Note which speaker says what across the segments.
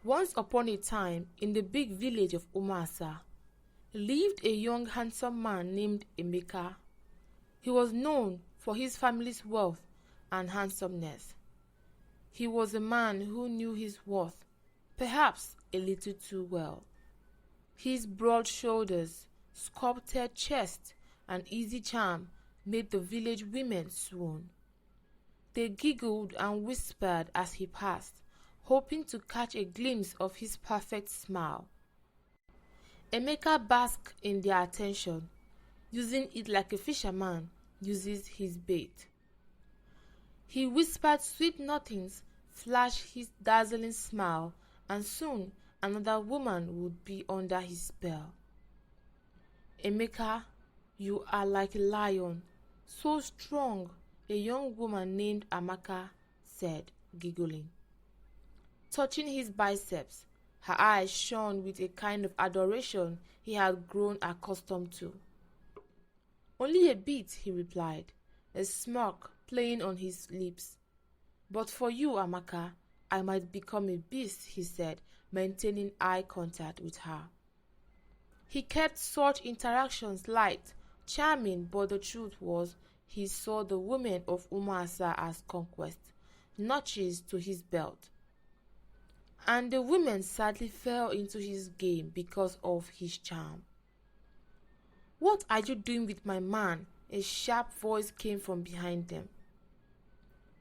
Speaker 1: Once upon a time, in the big village of Umasa, lived a young handsome man named Emeka. He was known for his family's wealth and handsomeness. He was a man who knew his worth, perhaps a little too well. His broad shoulders, sculpted chest, and easy charm made the village women swoon. They giggled and whispered as he passed, hoping to catch a glimpse of his perfect smile. Emeka basked in their attention, using it like a fisherman uses his bait. He whispered sweet nothings, flashed his dazzling smile, and soon another woman would be under his spell. Emeka, you are like a lion, so strong, a young woman named Amaka said, giggling. Touching his biceps, her eyes shone with a kind of adoration he had grown accustomed to. Only a bit, he replied, a smirk playing on his lips. But for you, Amaka, I might become a beast, he said, maintaining eye contact with her. He kept such interactions light, charming, but the truth was he saw the women of Umasa as conquest, notches to his belt. And the women sadly fell into his game because of his charm. What are you doing with my man? A sharp voice came from behind them.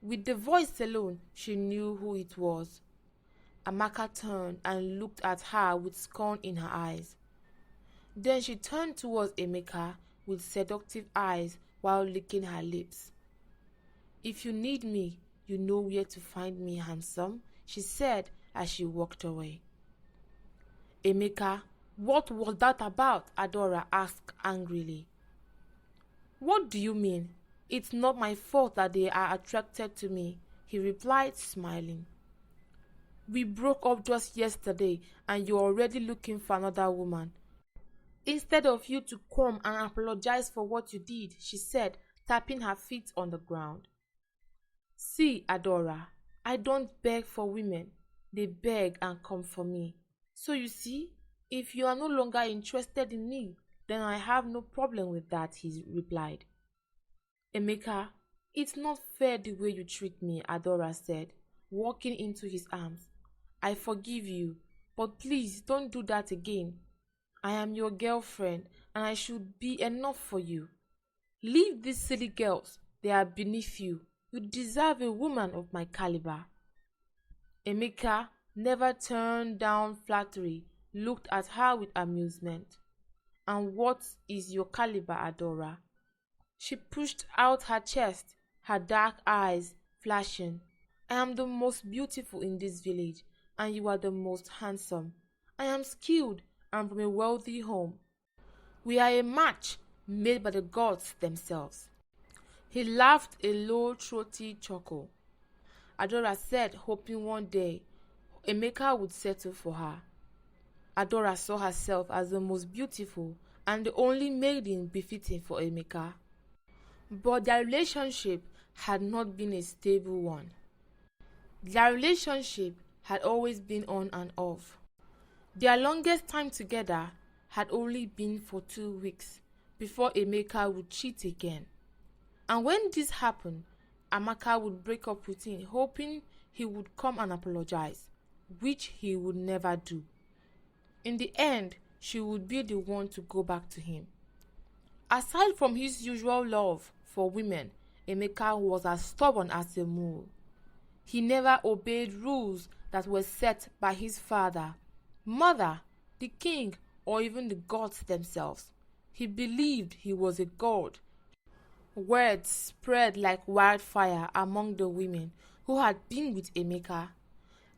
Speaker 1: With the voice alone, she knew who it was. Amaka turned and looked at her with scorn in her eyes. Then she turned towards Emeka with seductive eyes while licking her lips. If you need me, you know where to find me, handsome, she said as she walked away. Emeka, what was that about? Adora asked angrily. What do you mean? It's not my fault that they are attracted to me, he replied, smiling. We broke up just yesterday and you're already looking for another woman. Instead of you to come and apologize for what you did, she said, tapping her feet on the ground. See, Adora, I don't beg for women. They beg and come for me. So you see, if you are no longer interested in me, then I have no problem with that, he replied. Emeka, it's not fair the way you treat me, Adora said, walking into his arms. I forgive you, but please don't do that again. I am your girlfriend and I should be enough for you. Leave these silly girls, they are beneath you. You deserve a woman of my caliber. Emeka never turned down flattery, looked at her with amusement. And what is your caliber, Adora? She pushed out her chest, her dark eyes flashing. I am the most beautiful in this village, and you are the most handsome. I am skilled and from a wealthy home. We are a match made by the gods themselves. He laughed a low, throaty chuckle. Adora said, hoping one day Emeka would settle for her. Adora saw herself as the most beautiful and the only maiden befitting for Emeka. But their relationship had not been a stable one. Their relationship had always been on and off. Their longest time together had only been for 2 weeks before Emeka would cheat again. And when this happened, Amaka would break up with him, hoping he would come and apologize, which he would never do. In the end, she would be the one to go back to him. Aside from his usual love for women, Emeka was as stubborn as a mule. He never obeyed rules that were set by his father, mother, the king, or even the gods themselves. He believed he was a god. Words spread like wildfire among the women who had been with Emeka.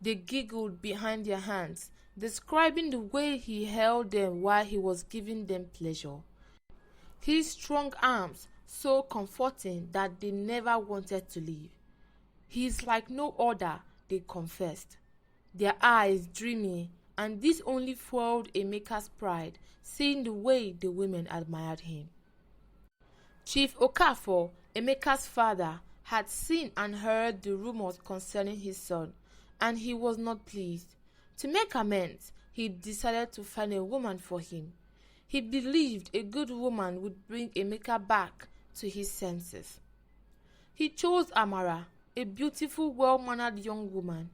Speaker 1: They giggled behind their hands, describing the way he held them while he was giving them pleasure. His strong arms so comforting that they never wanted to leave. He is like no other, they confessed. Their eyes dreamy, and this only fueled Emeka's pride, seeing the way the women admired him. Chief Okafor, Emeka's father, had seen and heard the rumors concerning his son, and he was not pleased. To make amends, he decided to find a woman for him. He believed a good woman would bring Emeka back to his senses. He chose Amara, a beautiful, well-mannered young woman.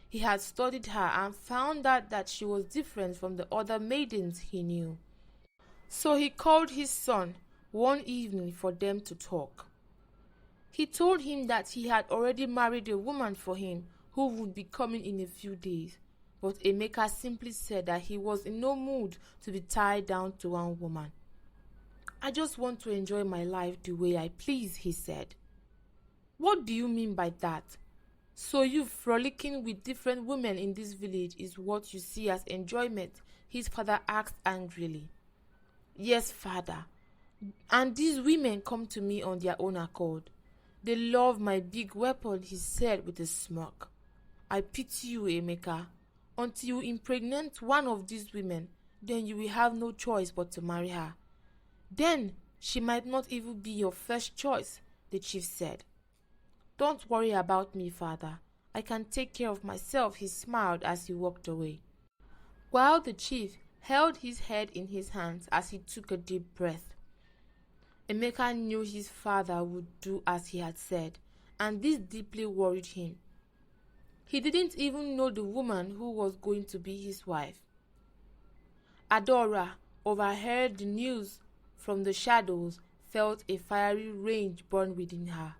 Speaker 1: He had studied her and found out that she was different from the other maidens he knew. So he called his son one evening for them to talk. He told him that he had already married a woman for him who would be coming in a few days. But Emeka simply said that he was in no mood to be tied down to one woman. "I just want to enjoy my life the way I please," he said. "What do you mean by that? So you frolicking with different women in this village is what you see as enjoyment?" his father asked angrily. "Yes, father. And these women come to me on their own accord. They love my big weapon," he said with a smirk. "I pity you, Emeka. Until you impregnate one of these women, then you will have no choice but to marry her. Then she might not even be your first choice," the chief said. "Don't worry about me, father. I can take care of myself," he smiled as he walked away. While the chief held his head in his hands as he took a deep breath. Emeka knew his father would do as he had said, and this deeply worried him. He didn't even know the woman who was going to be his wife. Adora overheard the news from the shadows, felt a fiery rage burn within her.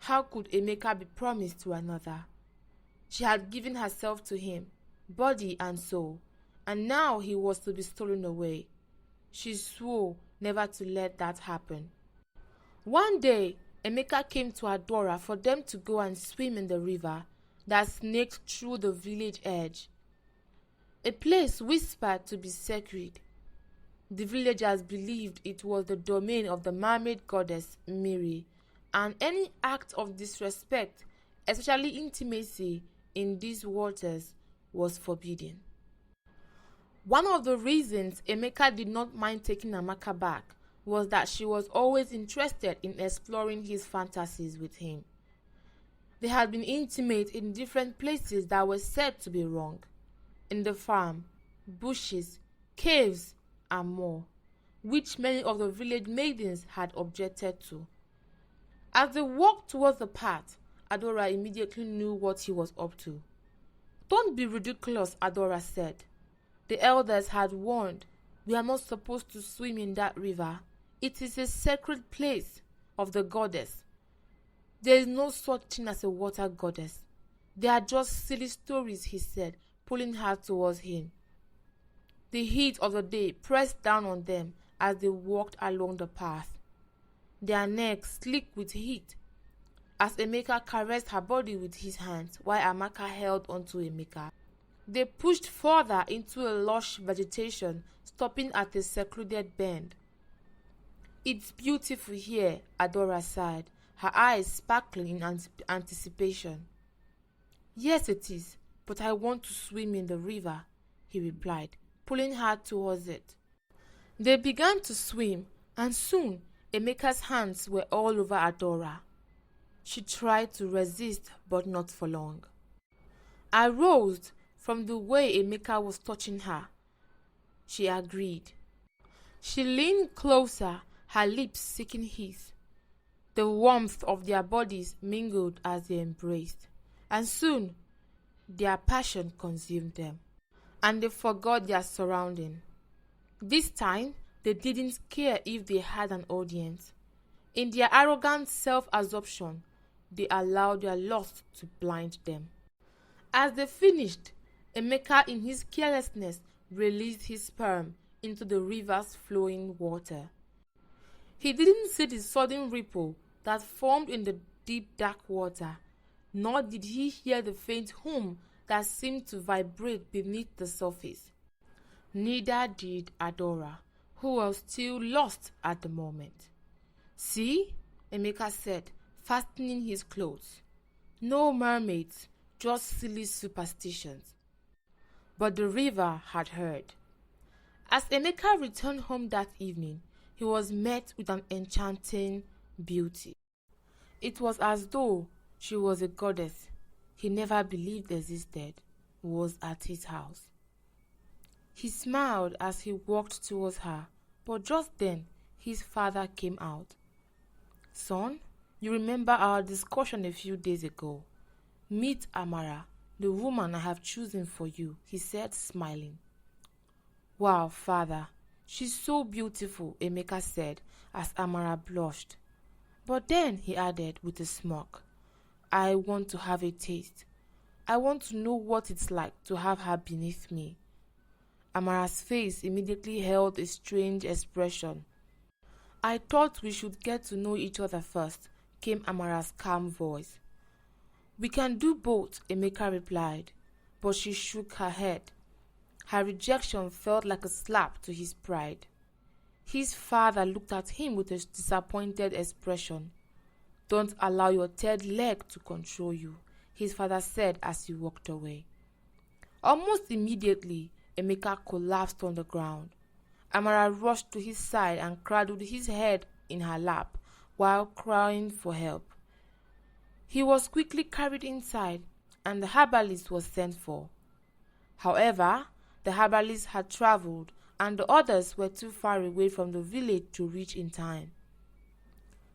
Speaker 1: How could Emeka be promised to another? She had given herself to him, body and soul, and now he was to be stolen away. She swore never to let that happen. One day, Emeka came to Adora for them to go and swim in the river that snaked through the village edge, a place whispered to be sacred. The villagers believed it was the domain of the mermaid goddess Miri, and any act of disrespect, especially intimacy, in these waters was forbidden. One of the reasons Emeka did not mind taking Amaka back was that she was always interested in exploring his fantasies with him. They had been intimate in different places that were said to be wrong, in the farm, bushes, caves, and more, which many of the village maidens had objected to. As they walked towards the path, Adora immediately knew what he was up to. "Don't be ridiculous," Adora said. "The elders had warned. We are not supposed to swim in that river. It is a sacred place of the goddess. There is no such thing as a water goddess. They are just silly stories," he said, pulling her towards him. The heat of the day pressed down on them as they walked along the path, their necks slick with heat, as Emeka caressed her body with his hands while Amaka held onto Emeka. They pushed further into a lush vegetation, stopping at a secluded bend. "It's beautiful here," Adora sighed, her eyes sparkling in anticipation. "Yes, it is, but I want to swim in the river," he replied, pulling her towards it. They began to swim, and soon Emeka's hands were all over Adora. She tried to resist, but not for long. Aroused from the way Emeka was touching her, she agreed. She leaned closer, her lips seeking his. The warmth of their bodies mingled as they embraced, and soon their passion consumed them, and they forgot their surrounding. This time, they didn't care if they had an audience. In their arrogant self-absorption, they allowed their lust to blind them. As they finished, Emeka, in his carelessness, released his sperm into the river's flowing water. He didn't see the sudden ripple that formed in the deep dark water, nor did he hear the faint hum that seemed to vibrate beneath the surface. Neither did Adora, who was still lost at the moment. "See," Emeka said, fastening his clothes. "No mermaids, just silly superstitions." But the river had heard. As Emeka returned home that evening, he was met with an enchanting beauty. It was as though she was a goddess he never believed existed. was at his house. He smiled as he walked towards her, but just then his father came out. "Son, you remember our discussion a few days ago. Meet Amara, the woman I have chosen for you," he said, smiling. "Wow, father, she's so beautiful," Emeka said as Amara blushed. But then he added with a smirk, "I want to have a taste. I want to know what it's like to have her beneath me." Amara's face immediately held a strange expression. "I thought we should get to know each other first," came Amara's calm voice. "We can do both," Emeka replied, but she shook her head. Her rejection felt like a slap to his pride. His father looked at him with a disappointed expression. "Don't allow your third leg to control you," his father said as he walked away. Almost immediately, Emeka collapsed on the ground. Amara rushed to his side and cradled his head in her lap while crying for help. He was quickly carried inside and the herbalist was sent for. However, the herbalist had traveled and the others were too far away from the village to reach in time.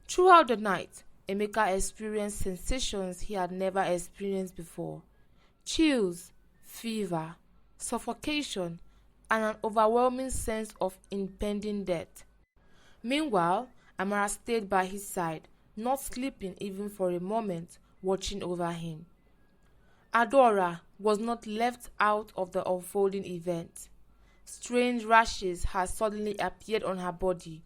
Speaker 1: Throughout the night, Emeka experienced sensations he had never experienced before: chills, fever, suffocation, and an overwhelming sense of impending death. Meanwhile, Amara stayed by his side, not sleeping even for a moment, watching over him. Adora was not left out of the unfolding event. Strange rashes had suddenly appeared on her body,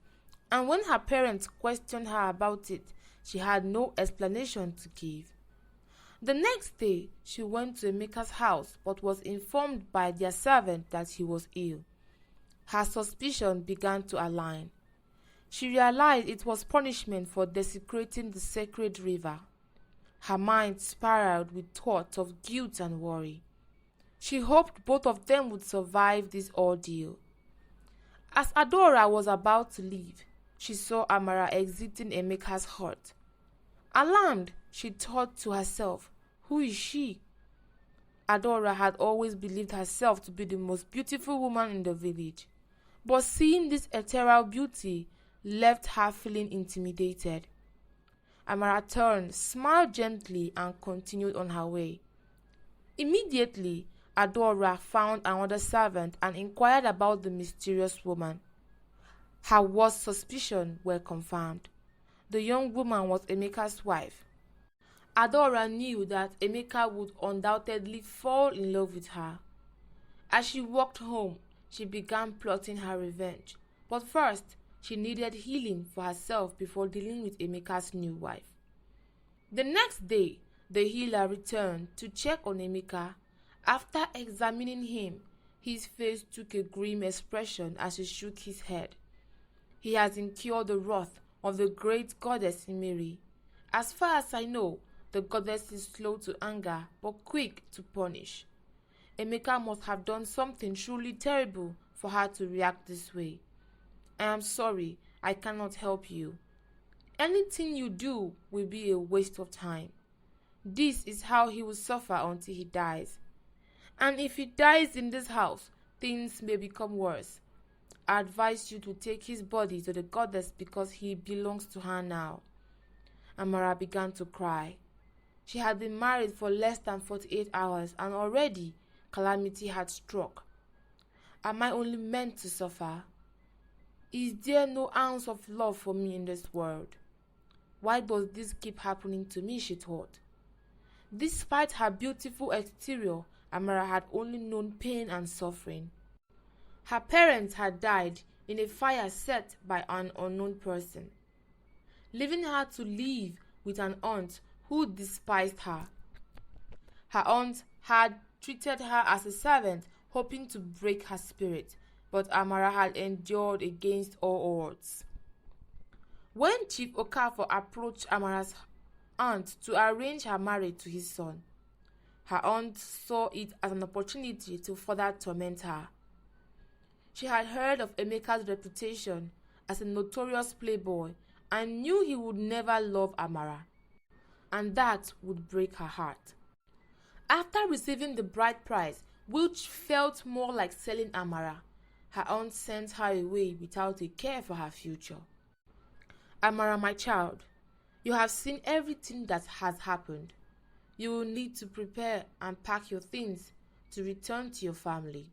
Speaker 1: and when her parents questioned her about it, she had no explanation to give. The next day, she went to Emeka's house but was informed by their servant that he was ill. Her suspicion began to align. She realized it was punishment for desecrating the sacred river. Her mind spiraled with thoughts of guilt and worry. She hoped both of them would survive this ordeal. As Adora was about to leave, she saw Amara exiting Emeka's hut. Alarmed, she thought to herself, "Who is she?" Adora had always believed herself to be the most beautiful woman in the village, but seeing this ethereal beauty left her feeling intimidated. Amara turned, smiled gently, and continued on her way. Immediately, Adora found another servant and inquired about the mysterious woman. Her worst suspicions were confirmed. The young woman was Emeka's wife. Adora knew that Emeka would undoubtedly fall in love with her. As she walked home, she began plotting her revenge. But first, she needed healing for herself before dealing with Emeka's new wife. The next day, the healer returned to check on Emeka. After examining him, his face took a grim expression as he shook his head. He has incurred the wrath of the great goddess Imeri. As far as I know, the goddess is slow to anger but quick to punish. Emeka must have done something truly terrible for her to react this way. I am sorry, I cannot help you. Anything you do will be a waste of time. This is how he will suffer until he dies. And if he dies in this house, things may become worse. I advise you to take his body to the goddess because he belongs to her now." Amara began to cry. She had been married for less than 48 hours and already calamity had struck. Am I only meant to suffer? Is there no ounce of love for me in this world? Why does this keep happening to me, she thought. Despite her beautiful exterior, Amara had only known pain and suffering. Her parents had died in a fire set by an unknown person, leaving her to live with an aunt who despised her. Her aunt had treated her as a servant, hoping to break her spirit, but Amara had endured against all odds. When Chief Okafor approached Amara's aunt to arrange her marriage to his son, her aunt saw it as an opportunity to further torment her. She had heard of Emeka's reputation as a notorious playboy and knew he would never love Amara, and that would break her heart. After receiving the bride price, which felt more like selling Amara, her aunt sent her away without a care for her future. Amara, my child, you have seen everything that has happened. You will need to prepare and pack your things to return to your family.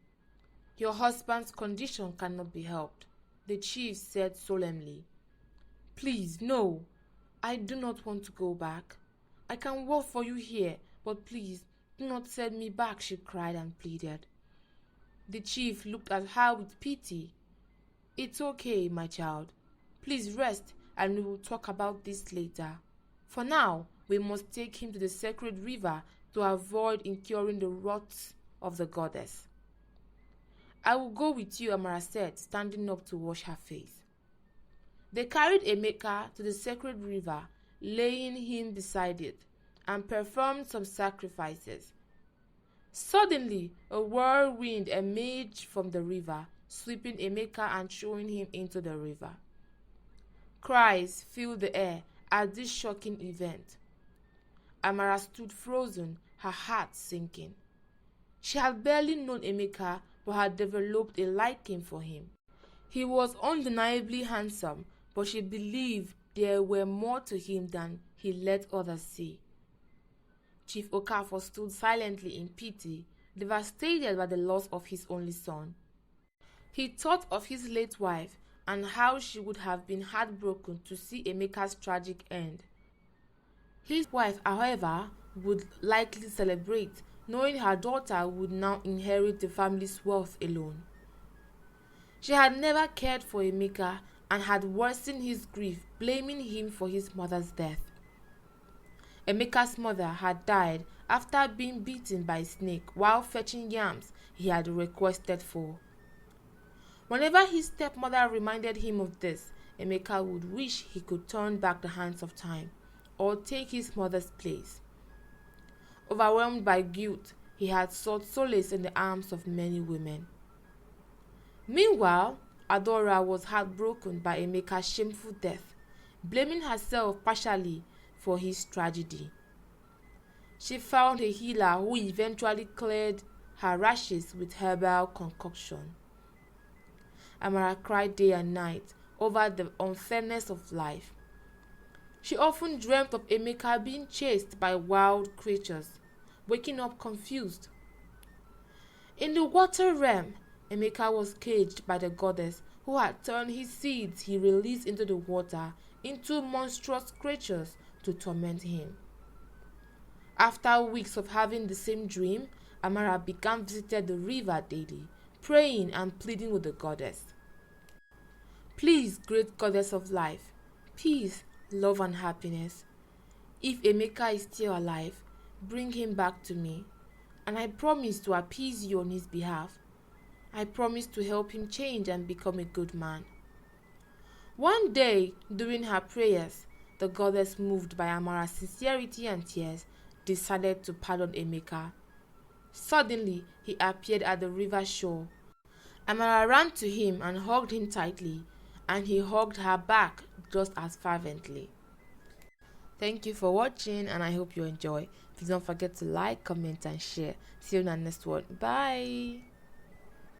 Speaker 1: Your husband's condition cannot be helped, the chief said solemnly. Please, no. I do not want to go back. I can work for you here, but please do not send me back, she cried and pleaded. The chief looked at her with pity. It's okay, my child. Please rest and we will talk about this later. For now, we must take him to the sacred river to avoid incurring the wrath of the goddess. I will go with you, Amara said, standing up to wash her face. They carried Emeka to the sacred river, laying him beside it, and performed some sacrifices. Suddenly, a whirlwind emerged from the river, sweeping Emeka and throwing him into the river. Cries filled the air at this shocking event. Amara stood frozen, her heart sinking. She had barely known Emeka, but had developed a liking for him. He was undeniably handsome, but she believed there were more to him than he let others see. Chief Okafor stood silently in pity, devastated by the loss of his only son. He thought of his late wife and how she would have been heartbroken to see Emeka's tragic end. His wife, however, would likely celebrate, knowing her daughter would now inherit the family's wealth alone. She had never cared for Emeka and had worsened his grief, blaming him for his mother's death. Emeka's mother had died after being bitten by a snake while fetching yams he had requested for. Whenever his stepmother reminded him of this, Emeka would wish he could turn back the hands of time or take his mother's place. Overwhelmed by guilt, he had sought solace in the arms of many women. Meanwhile, Adora was heartbroken by Emeka's shameful death, blaming herself partially for his tragedy. She found a healer who eventually cleared her rashes with herbal concoction. Amara cried day and night over the unfairness of life. She often dreamt of Emeka being chased by wild creatures, waking up confused. In the water realm, Emeka was caged by the goddess who had turned his seeds he released into the water into monstrous creatures to torment him. After weeks of having the same dream, Amara began visiting the river daily, praying and pleading with the goddess. Please, great goddess of life, peace, love and happiness. If Emeka is still alive, bring him back to me, and I promise to appease you on his behalf. I promise to help him change and become a good man. One day, during her prayers, the goddess, moved by Amara's sincerity and tears, decided to pardon Emeka. Suddenly, he appeared at the river shore. Amara ran to him and hugged him tightly, and he hugged her back just as fervently. Thank you for watching, and I hope you enjoy. Please don't forget to like, comment and share. See you in the next one. Bye.